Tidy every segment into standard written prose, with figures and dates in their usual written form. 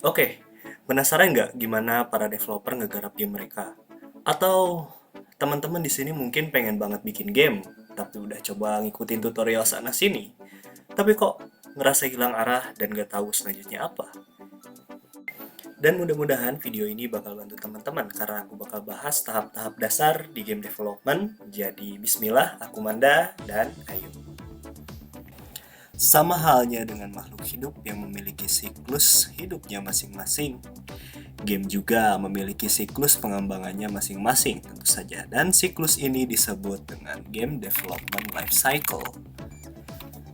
Oke, penasaran nggak gimana para developer ngegarap game mereka? Atau teman-teman di sini mungkin pengen banget bikin game, tapi udah coba ngikutin tutorial sana sini, tapi kok ngerasa hilang arah dan nggak tahu selanjutnya apa? Dan mudah-mudahan video ini bakal bantu teman-teman karena aku bakal bahas tahap-tahap dasar di game development. Jadi bismillah, aku Manda dan ayo. Sama halnya dengan makhluk hidup yang memiliki siklus hidupnya masing-masing, game juga memiliki siklus pengembangannya masing-masing tentu saja, dan siklus ini disebut dengan Game Development Life Cycle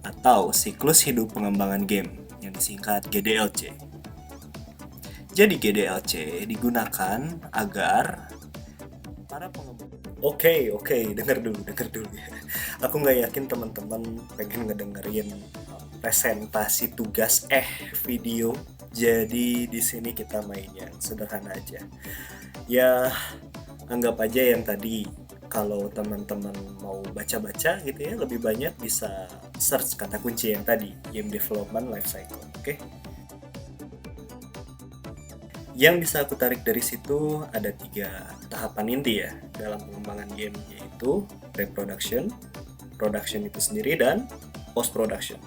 atau siklus hidup pengembangan game yang disingkat GDLC. Jadi GDLC digunakan agar para pengembang. Oke, denger dulu ya. Aku nggak yakin teman-teman pengen ngedengerin presentasi tugas video. Jadi di sini kita main yang sederhana aja. Ya, anggap aja yang tadi, kalau teman-teman mau baca-baca gitu ya, lebih banyak bisa search kata kunci yang tadi, Game Development Life Cycle. Oke. Yang bisa aku tarik dari situ ada 3 tahapan inti ya dalam pengembangan game, yaitu pre-production, production itu sendiri, dan post-production.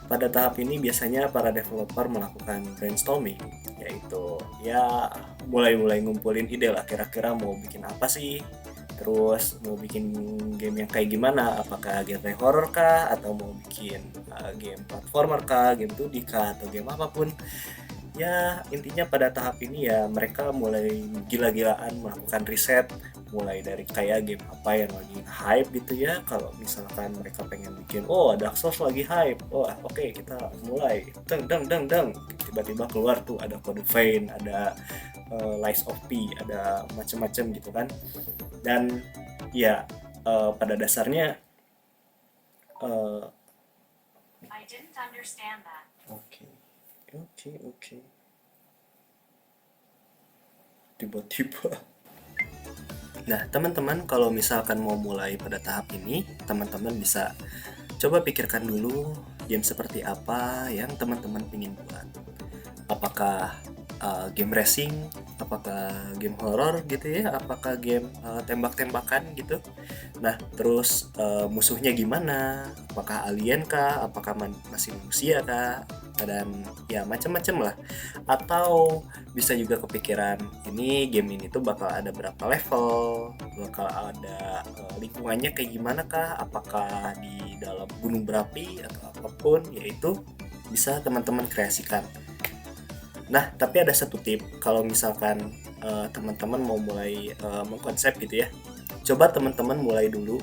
Pada tahap ini biasanya para developer melakukan brainstorming, yaitu ya mulai ngumpulin ide lah, kira-kira mau bikin apa sih, terus mau bikin game yang kayak gimana, apakah genre horror kah, atau mau bikin game platformer kah, game 2D kah, atau game apapun. Ya intinya pada tahap ini ya mereka mulai gila-gilaan melakukan riset, mulai dari kayak game apa yang lagi hype gitu ya. Kalau misalkan mereka pengen bikin, oh Dark Souls lagi hype, oh oke, kita mulai deng deng deng deng, tiba-tiba keluar tuh ada Code Vein, ada Lies of P, ada macem-macem gitu kan. Dan ya pada dasarnya uh, I didn't understand that. Oke. Tiba-tiba. Nah, teman-teman kalau misalkan mau mulai pada tahap ini, teman-teman bisa coba pikirkan dulu game seperti apa yang teman-teman ingin buat. Apakah game racing, apakah game horror gitu ya, apakah game tembak-tembakan gitu. Nah, terus musuhnya gimana? Apakah alien kah? Apakah masih manusia kah? Dan ya macam-macam lah. Atau bisa juga kepikiran ini game ini tuh bakal ada berapa level, bakal ada lingkungannya kayak gimana kah? Apakah di dalam gunung berapi atau apapun, yaitu bisa teman-teman kreasikan. Nah, tapi ada satu tip kalau misalkan teman-teman mau mulai mengkonsep gitu ya. Coba teman-teman mulai dulu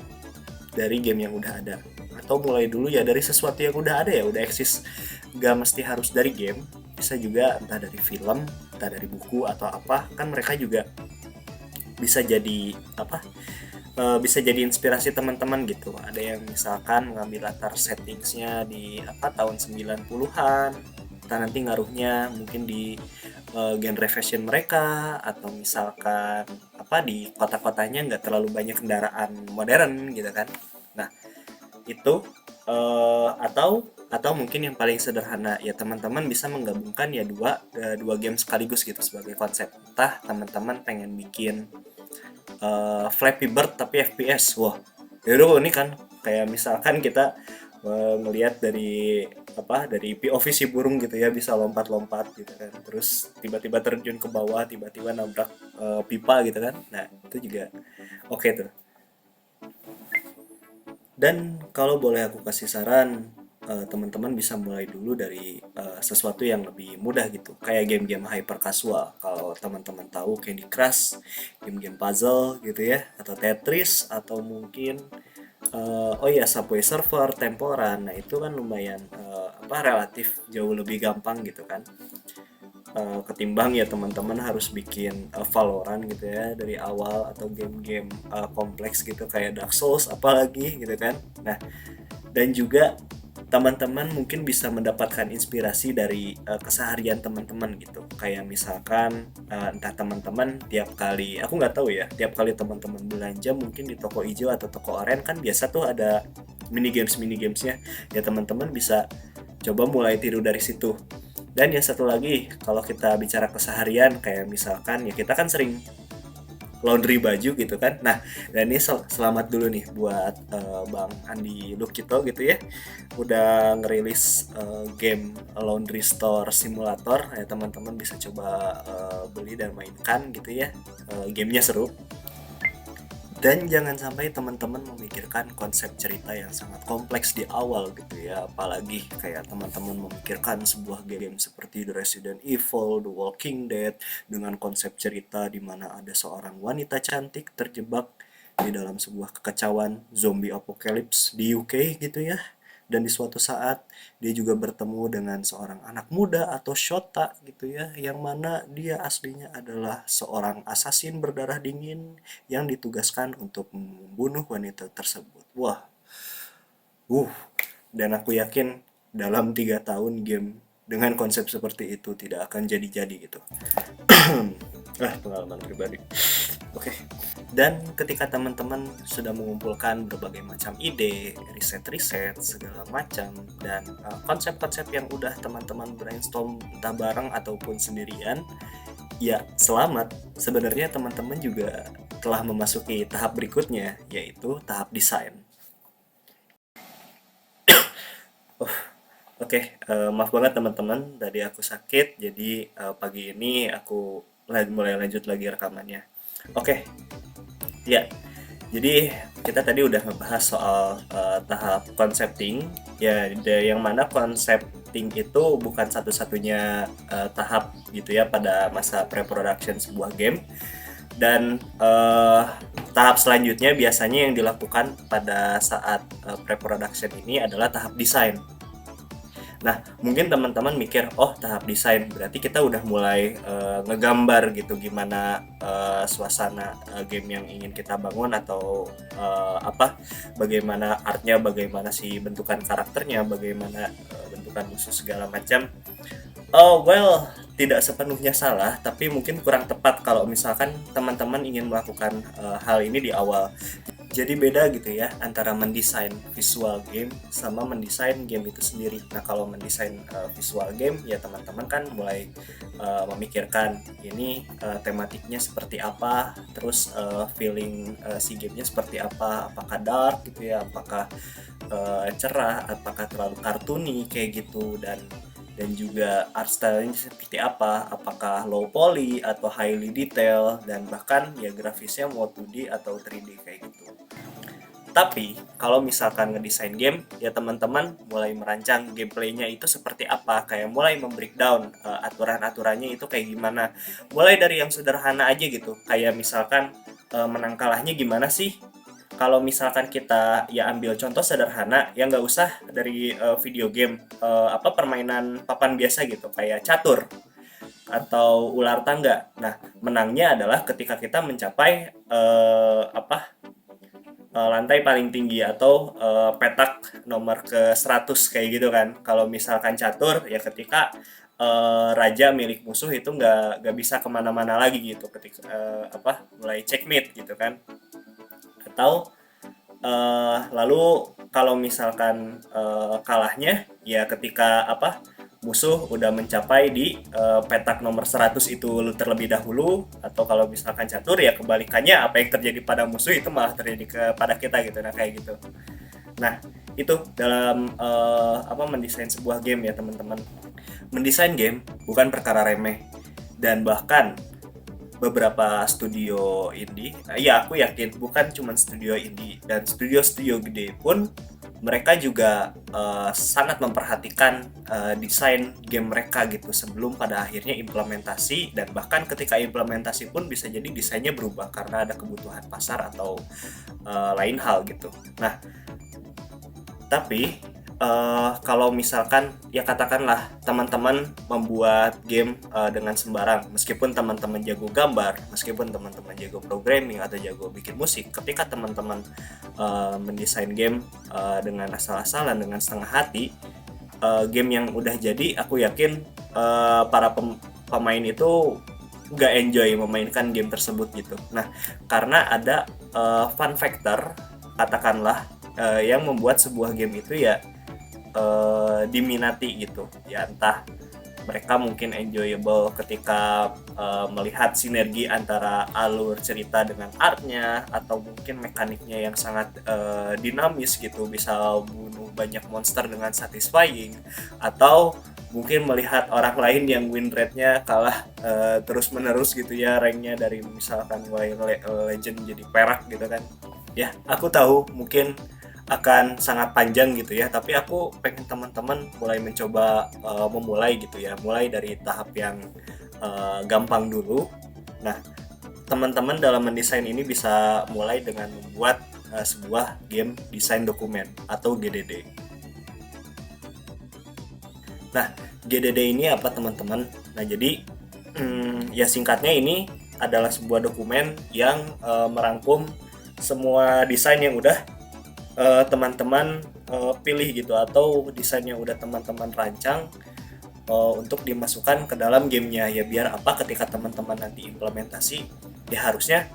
dari game yang udah ada, atau mulai dulu ya dari sesuatu yang udah ada ya, udah eksis. Gak mesti harus dari game, bisa juga entah dari film, entah dari buku atau apa. Kan mereka juga bisa jadi apa? Bisa jadi inspirasi teman-teman gitu. Ada yang misalkan mengambil latar settingsnya di apa tahun 90-an, kita nanti ngaruhnya mungkin di genre fashion mereka, atau misalkan apa di kota-kotanya nggak terlalu banyak kendaraan modern gitu kan. Nah itu atau mungkin yang paling sederhana ya, teman-teman bisa menggabungkan ya dua game sekaligus gitu sebagai konsep. Entah teman-teman pengen bikin Flappy Bird tapi FPS, wah yaudah ini kan kayak misalkan kita ngelihat dari dari POV si burung gitu ya, bisa lompat-lompat gitu kan, terus tiba-tiba terjun ke bawah, tiba-tiba nabrak pipa gitu kan. Nah itu juga oke tuh. Dan kalau boleh aku kasih saran, teman-teman bisa mulai dulu dari sesuatu yang lebih mudah gitu, kayak game-game hyper casual. Kalau teman-teman tahu Candy Crush, game-game puzzle gitu ya, atau Tetris, atau mungkin oh ya Subway Surfer, Temporan. Nah itu kan lumayan relatif jauh lebih gampang gitu kan. Ketimbang ya teman-teman harus bikin Valorant gitu ya dari awal, atau game-game kompleks gitu kayak Dark Souls apalagi gitu kan. Nah, dan juga teman-teman mungkin bisa mendapatkan inspirasi dari keseharian teman-teman gitu. Kayak misalkan entah teman-teman tiap kali, aku nggak tahu ya, tiap kali teman-teman belanja mungkin di toko hijau atau toko oranye kan biasa tuh ada mini gamesnya. Ya teman-teman bisa coba mulai tiru dari situ. Dan yang satu lagi, kalau kita bicara keseharian kayak misalkan ya kita kan sering laundry baju gitu kan. Nah, dan ini selamat dulu nih buat Bang Andi Lukito gitu ya. Udah ngerilis game Laundry Store Simulator. Ya teman-teman bisa coba beli dan mainkan gitu ya. Gamenya seru. Dan jangan sampai teman-teman memikirkan konsep cerita yang sangat kompleks di awal gitu ya. Apalagi kayak teman-teman memikirkan sebuah game seperti The Resident Evil, The Walking Dead dengan konsep cerita di mana ada seorang wanita cantik terjebak di dalam sebuah kekacauan zombie apocalypse di UK gitu ya. Dan di suatu saat dia juga bertemu dengan seorang anak muda atau Shota gitu ya, yang mana dia aslinya adalah seorang asasin berdarah dingin yang ditugaskan untuk membunuh wanita tersebut. Wah, uh, dan aku yakin dalam 3 tahun game dengan konsep seperti itu tidak akan jadi-jadi gitu. Pengalaman pribadi. Oke. Dan ketika teman-teman sudah mengumpulkan berbagai macam ide, riset-riset, segala macam, dan konsep-konsep yang udah teman-teman brainstorm entah bareng ataupun sendirian, ya selamat. Sebenarnya teman-teman juga telah memasuki tahap berikutnya, yaitu tahap desain. Oke, maaf banget teman-teman, tadi aku sakit, jadi pagi ini aku mulai lanjut lagi rekamannya. Oke, ya, jadi kita tadi udah ngebahas soal tahap concepting, ya, yang mana concepting itu bukan satu-satunya tahap gitu ya pada masa pre-production sebuah game. Dan tahap selanjutnya biasanya yang dilakukan pada saat pre-production ini adalah tahap desain. Nah, mungkin teman-teman mikir, oh tahap desain berarti kita udah mulai ngegambar gitu gimana suasana game yang ingin kita bangun atau bagaimana artnya, bagaimana sih bentukan karakternya, bagaimana bentukan musuh segala macam. Oh well, tidak sepenuhnya salah, tapi mungkin kurang tepat kalau misalkan teman-teman ingin melakukan hal ini di awal. Jadi beda gitu ya antara mendesain visual game sama mendesain game itu sendiri. Nah kalau mendesain visual game ya teman-teman kan mulai memikirkan ini tematiknya seperti apa, terus feeling si gamenya seperti apa, apakah dark gitu ya, apakah cerah, apakah terlalu cartoony kayak gitu, dan juga art style-nya seperti apa, apakah low poly atau highly detail, dan bahkan ya grafisnya mau 2D atau 3D kayak gitu. Tapi kalau misalkan ngedesain game, ya teman-teman mulai merancang gameplaynya itu seperti apa, kayak mulai membreakdown aturan-aturannya itu kayak gimana. Mulai dari yang sederhana aja gitu, kayak misalkan menang kalahnya gimana sih. Kalau misalkan kita ya ambil contoh sederhana, ya nggak usah dari video game, permainan papan biasa gitu, kayak catur atau ular tangga. Nah, menangnya adalah ketika kita mencapai lantai paling tinggi atau petak nomor ke 100 kayak gitu kan. Kalau misalkan catur ya ketika raja milik musuh itu nggak bisa kemana-mana lagi gitu ketika mulai checkmate gitu kan. Atau lalu kalau misalkan kalahnya ya ketika musuh udah mencapai di petak nomor 100 itu terlebih dahulu, atau kalau misalkan catur ya kebalikannya, apa yang terjadi pada musuh itu malah terjadi kepada kita gitu. Nah kayak gitu. Nah itu dalam mendesain sebuah game ya teman-teman. Mendesain game bukan perkara remeh, dan bahkan beberapa studio indie, ya aku yakin bukan cuma studio indie, dan studio-studio gede pun mereka juga sangat memperhatikan desain game mereka gitu sebelum pada akhirnya implementasi, dan bahkan ketika implementasi pun bisa jadi desainnya berubah karena ada kebutuhan pasar atau lain hal gitu. Nah, tapi kalau misalkan ya katakanlah teman-teman membuat game dengan sembarang, meskipun teman-teman jago gambar, meskipun teman-teman jago programming atau jago bikin musik, ketika teman-teman mendesain game dengan asal-asalan, dengan setengah hati, game yang udah jadi, aku yakin para pemain itu nggak enjoy memainkan game tersebut gitu. Nah, karena ada fun factor, katakanlah, yang membuat sebuah game itu ya diminati gitu ya, entah mereka mungkin enjoyable ketika melihat sinergi antara alur cerita dengan artnya, atau mungkin mekaniknya yang sangat dinamis gitu, bisa bunuh banyak monster dengan satisfying, atau mungkin melihat orang lain yang win rate-nya kalah terus menerus gitu ya, ranknya dari misalkan legend jadi perak gitu kan. Ya, aku tahu mungkin akan sangat panjang gitu ya, tapi aku pengen teman-teman mulai mencoba memulai gitu ya, mulai dari tahap yang gampang dulu. Nah, teman-teman dalam mendesain ini bisa mulai dengan membuat sebuah game desain dokumen atau GDD. Nah, GDD ini apa teman-teman? Nah, jadi ya singkatnya ini adalah sebuah dokumen yang merangkum semua desain yang udah teman-teman pilih gitu, atau desain yang udah teman-teman rancang untuk dimasukkan ke dalam gamenya ya, biar apa, ketika teman-teman nanti implementasi ya harusnya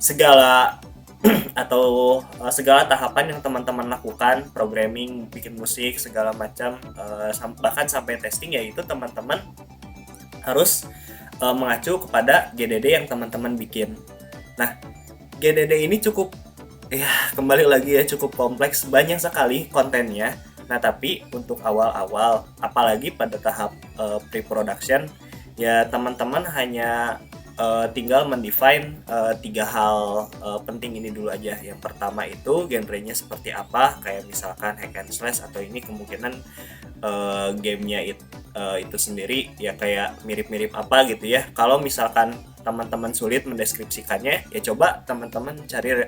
segala atau segala tahapan yang teman-teman lakukan, programming, bikin musik, segala macam, bahkan sampai testing, ya itu teman-teman harus mengacu kepada GDD yang teman-teman bikin. Nah, GDD ini cukup, ya kembali lagi ya, cukup kompleks, banyak sekali kontennya. Nah, tapi untuk awal-awal, apalagi pada tahap pre-production, ya teman-teman hanya tinggal mendefine tiga hal penting ini dulu aja. Yang pertama itu genrenya seperti apa, kayak misalkan hack and slash, atau ini kemungkinan gamenya itu sendiri ya kayak mirip-mirip apa gitu ya. Kalau misalkan teman-teman sulit mendeskripsikannya, ya coba teman-teman cari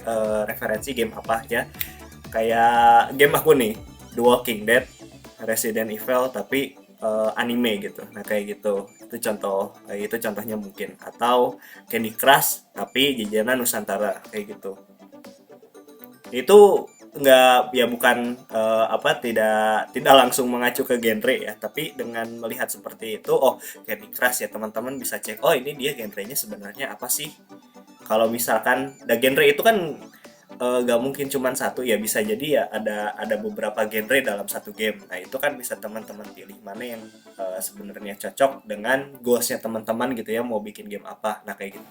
referensi game apa ya. Kayak game aku nih, The Walking Dead, Resident Evil, tapi anime gitu. Nah, kayak gitu. Itu contohnya mungkin. Atau Candy Crush tapi jajanan Nusantara, kayak gitu. Itu nggak, ya bukan tidak langsung mengacu ke genre ya, tapi dengan melihat seperti itu, oh Candy Crush, ya teman-teman bisa cek, oh ini dia genrenya sebenarnya apa sih. Kalau misalkan genre itu kan nggak mungkin cuma satu ya, bisa jadi ya ada beberapa genre dalam satu game. Nah, itu kan bisa teman-teman pilih mana yang sebenarnya cocok dengan goalsnya teman-teman gitu ya, mau bikin game apa. Nah, kayak gitu.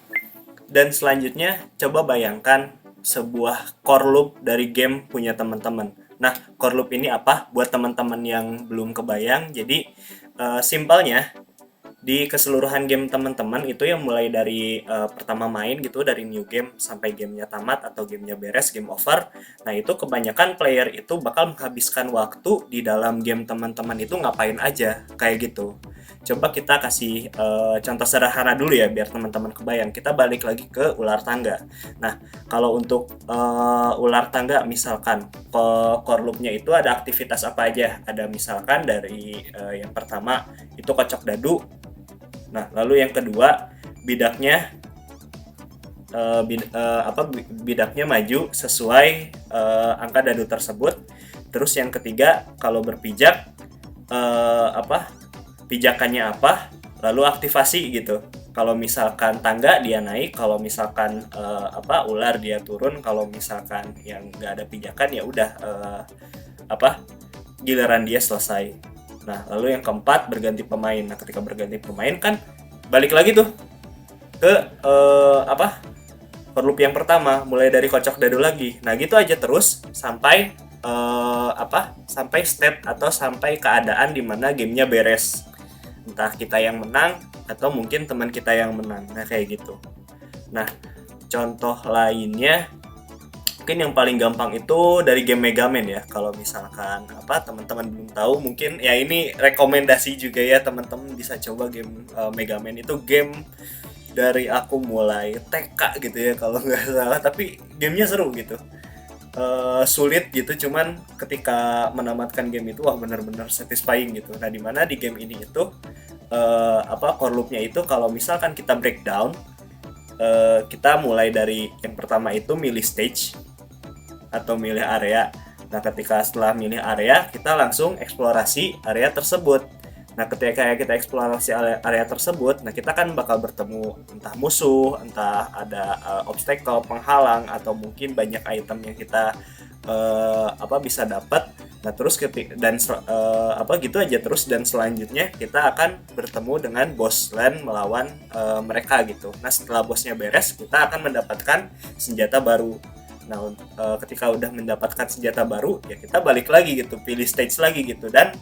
Dan selanjutnya, coba bayangkan sebuah core loop dari game punya teman-teman. Nah, core loop ini apa? Buat teman-teman yang belum kebayang, jadi simpelnya, di keseluruhan game teman-teman itu yang mulai dari pertama main gitu, dari new game sampai gamenya tamat atau gamenya beres, game over. Nah, itu kebanyakan player itu bakal menghabiskan waktu di dalam game teman-teman itu ngapain aja, kayak gitu. Coba kita kasih contoh sederhana dulu ya, biar teman-teman kebayang. Kita balik lagi ke ular tangga. Nah, kalau untuk ular tangga, misalkan core loop-nya itu ada aktivitas apa aja. Ada misalkan dari yang pertama itu kocok dadu. Nah, lalu yang kedua, bidaknya bidaknya maju sesuai angka dadu tersebut. Terus yang ketiga, kalau berpijak pijakannya apa, lalu aktivasi gitu. Kalau misalkan tangga dia naik, kalau misalkan ular dia turun, kalau misalkan yang nggak ada pijakan ya udah giliran dia selesai. Nah, lalu yang keempat, berganti pemain. Nah, ketika berganti pemain kan balik lagi tuh ke per loop yang pertama, mulai dari kocok dadu lagi. Nah, gitu aja terus sampai sampai state atau sampai keadaan di mana gamenya beres. Entah kita yang menang atau mungkin teman kita yang menang. Nah, kayak gitu. Nah, contoh lainnya mungkin yang paling gampang itu dari game Mega Man ya. Kalau misalkan teman-teman belum tahu, mungkin ya ini rekomendasi juga ya, teman-teman bisa coba game Mega Man. Itu game dari aku mulai TK gitu ya kalau nggak salah, tapi gamenya seru gitu. sulit gitu, cuman ketika menamatkan game itu wah benar-benar satisfying gitu. Nah, dimana di game ini itu core loop-nya itu kalau misalkan kita breakdown, kita mulai dari yang pertama itu milih stage atau milih area. Nah, ketika setelah milih area, kita langsung eksplorasi area tersebut. Nah, ketika kita eksplorasi area tersebut, nah kita kan bakal bertemu entah musuh, entah ada obstacle, penghalang, atau mungkin banyak item yang kita bisa dapat. Nah, terus gitu aja terus, dan selanjutnya kita akan bertemu dengan boss land melawan mereka gitu. Nah, setelah bosnya beres, kita akan mendapatkan senjata baru. Nah, ketika udah mendapatkan senjata baru, ya kita balik lagi gitu, pilih stage lagi gitu, dan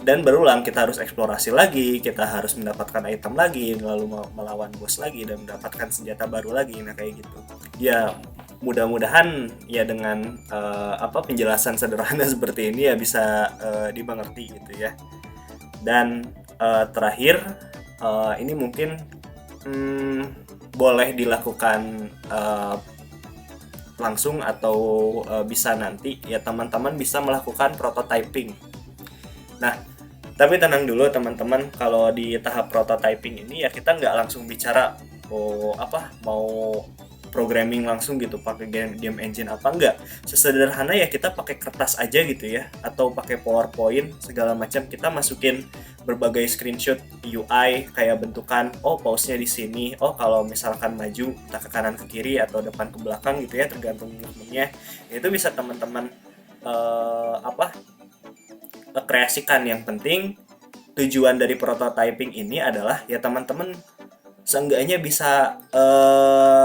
dan berulang, kita harus eksplorasi lagi, kita harus mendapatkan item lagi, lalu melawan bos lagi dan mendapatkan senjata baru lagi. Nah, kayak gitu ya. Mudah-mudahan ya dengan penjelasan sederhana seperti ini ya bisa dimengerti gitu ya. Dan terakhir, ini mungkin boleh dilakukan langsung atau bisa nanti ya, teman-teman bisa melakukan prototyping. Nah, tapi tenang dulu teman-teman, kalau di tahap prototyping ini ya kita nggak langsung bicara mau programming langsung gitu pakai game engine apa enggak. Sesederhana ya kita pakai kertas aja gitu ya, atau pakai PowerPoint segala macam, kita masukin berbagai screenshot UI kayak bentukan, pause-nya di sini, kalau misalkan maju entah ke kanan ke kiri atau depan ke belakang gitu ya, tergantung movementnya. Itu bisa teman-teman kreasikan. Yang penting tujuan dari prototyping ini adalah ya teman-teman seenggaknya bisa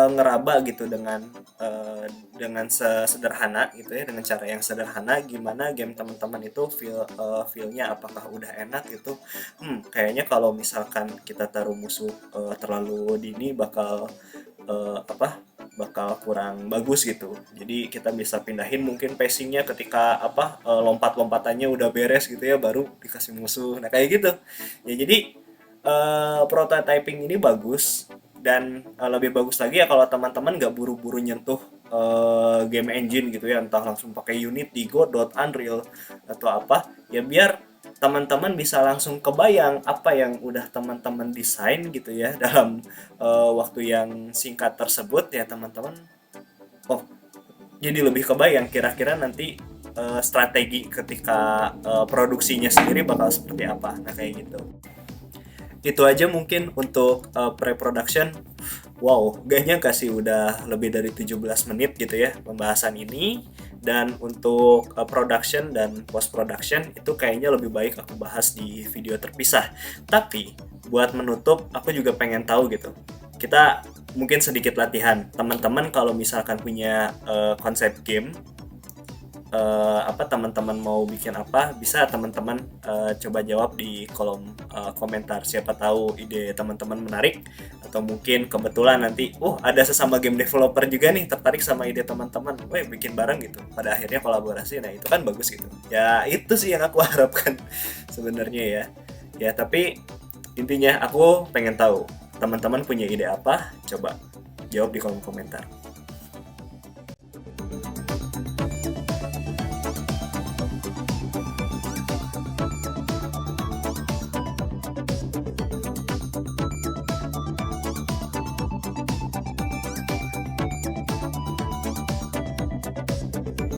ngeraba gitu dengan sederhana gitu ya, dengan cara yang sederhana, gimana game teman-teman itu feel-nya apakah udah enak gitu. Kayaknya kalau misalkan kita taruh musuh terlalu dini bakal kurang bagus gitu. Jadi kita bisa pindahin mungkin pacingnya ketika lompat-lompatannya udah beres gitu ya, baru dikasih musuh. Nah, kayak gitu ya. Jadi prototyping ini bagus, dan lebih bagus lagi ya kalau teman-teman nggak buru-buru nyentuh game engine gitu ya, entah langsung pakai Unity, Godot, Unreal atau apa ya, biar teman-teman bisa langsung kebayang apa yang udah teman-teman desain gitu ya dalam waktu yang singkat tersebut ya. Teman-teman jadi lebih kebayang kira-kira nanti strategi ketika produksinya sendiri bakal seperti apa. Nah, kayak gitu. Itu aja mungkin untuk pre-production. Wow, gak nyangka sih udah lebih dari 17 menit gitu ya pembahasan ini. Dan untuk production dan post production itu kayaknya lebih baik aku bahas di video terpisah. Tapi buat menutup, aku juga pengen tahu gitu, kita mungkin sedikit latihan. Teman-teman kalau misalkan punya konsep game, teman-teman mau bikin apa, bisa teman-teman coba jawab di kolom komentar. Siapa tahu ide teman-teman menarik, atau mungkin kebetulan nanti ada sesama game developer juga nih tertarik sama ide teman-teman, bikin bareng gitu, pada akhirnya kolaborasi. Nah, itu kan bagus gitu ya. Itu sih yang aku harapkan sebenarnya ya. Tapi intinya aku pengen tahu teman-teman punya ide apa, coba jawab di kolom komentar.